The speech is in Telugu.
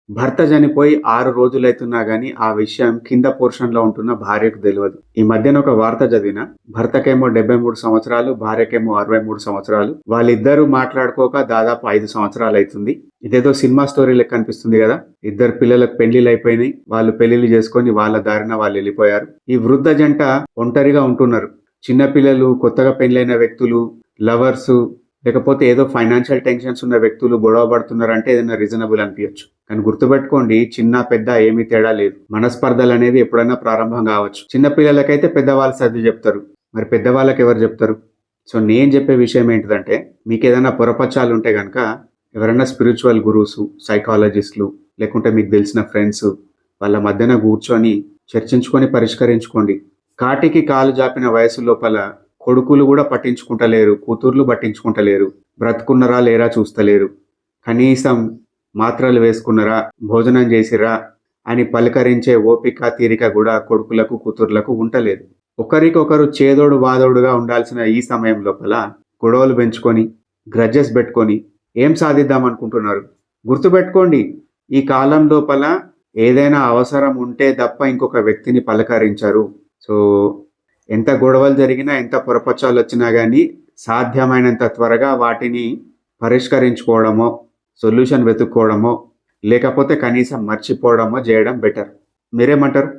భర్త చనిపోయి 6 రోజులైతున్నా గాని, ఆ విషయం కింద పోర్షన్‌లో ఉంటున్న భార్యకు తెలవదు. ఈ మధ్యన ఒక వార్త చదివిన. భర్తకేమో 73 సంవత్సరాలు, భార్యకేమో 63 సంవత్సరాలు. వాళ్ళిద్దరూ మాట్లాడుకోక దాదాపు 5 సంవత్సరాలైతుంది. ఇదేదో సినిమా స్టోరీ లెక్క అనిపిస్తుంది గదా! ఇద్దరు పిల్లలకు పెళ్లిళ్లయిపోయినాయి. వాళ్ళు పెళ్లిళ్లు చేసుకొని వాళ్ళ దారిన వాళ్ళెళ్ళిపోయారు. ఈ వృద్ధ జంట ఒంటరిగా ఉంటున్నారు. చిన్న పిల్లలు, కొత్తగా పెళ్లైన వ్యక్తులు, లవర్సు లేకపోతే ఏదో ఫైనాన్షియల్ టెన్షన్స్ ఉన్న వ్యక్తులు గొడవ పడుతున్నారంటే ఏదైనా రీజనబుల్ అనిపియొచ్చు. కానీ గుర్తుపెట్టుకోండి, చిన్న పెద్ద ఏమీ తేడా లేదు. మనస్పర్ధలనేవి ఎప్పుడైనా ప్రారంభం కావచ్చు. చిన్న పిల్లలకైతే పెద్దవాళ్ళు సర్ది చెప్తారు. మరి పెద్దవాళ్ళకి ఎవరు చెప్తారు? సో నేను చెప్పే విషయం ఏంటిదంటే, మీకేదైనా పొరపచ్చాలుంటే గనక ఎవరైనా స్పిరిచువల్ గురూసు, సైకాలజిస్టులు లేకుంటే మీకు తెలిసిన ఫ్రెండ్స్ వాళ్ళ మధ్యన కూర్చొని చర్చించుకొని పరిష్కరించుకోండి. కాటికి కాలు జాపిన వయసు లోపల కొడుకులు గూడా పట్టించుకుంటలేరు. కూతుర్లు పట్టించుకుంటలేరు. బ్రతుకున్నరా లేరా చూస్తలేరు. కనీసం మాత్రలు వేసుకున్నరా? భోజనం చేసిర్రా? అని పలకరించే ఓపిక, తీరిక గూడా కొడుకులకు, కూతుర్లకు ఉంటలేదు. ఒకరికొకరు చేదోడు వాదోడుగా ఉండాల్సిన ఈ సమయం లోపల గొడవలు పెంచుకొని, గ్రడ్జెస్ బెట్టుకొని ఏం సాధిద్దామనుకుంటున్నారు? గుర్తుపెట్టుకోండి, ఈ కాలం లోపల ఏదైనా అవసరం ఉంటే తప్ప ఇంకొక వ్యక్తిని పలకరించరు. సో ఎంత గొడవలు జరిగినా, ఎంత పొరపచ్చాలొచ్చినా గానీ, సాధ్యమైనంత త్వరగా వాటిని పరిష్కరించుకోవడమో, సొల్యూషన్ వెతుక్కోవడమో, లేకపోతే కనీసం మర్చిపోవడమో జేయడం బెటర్. మీరేమంటారు?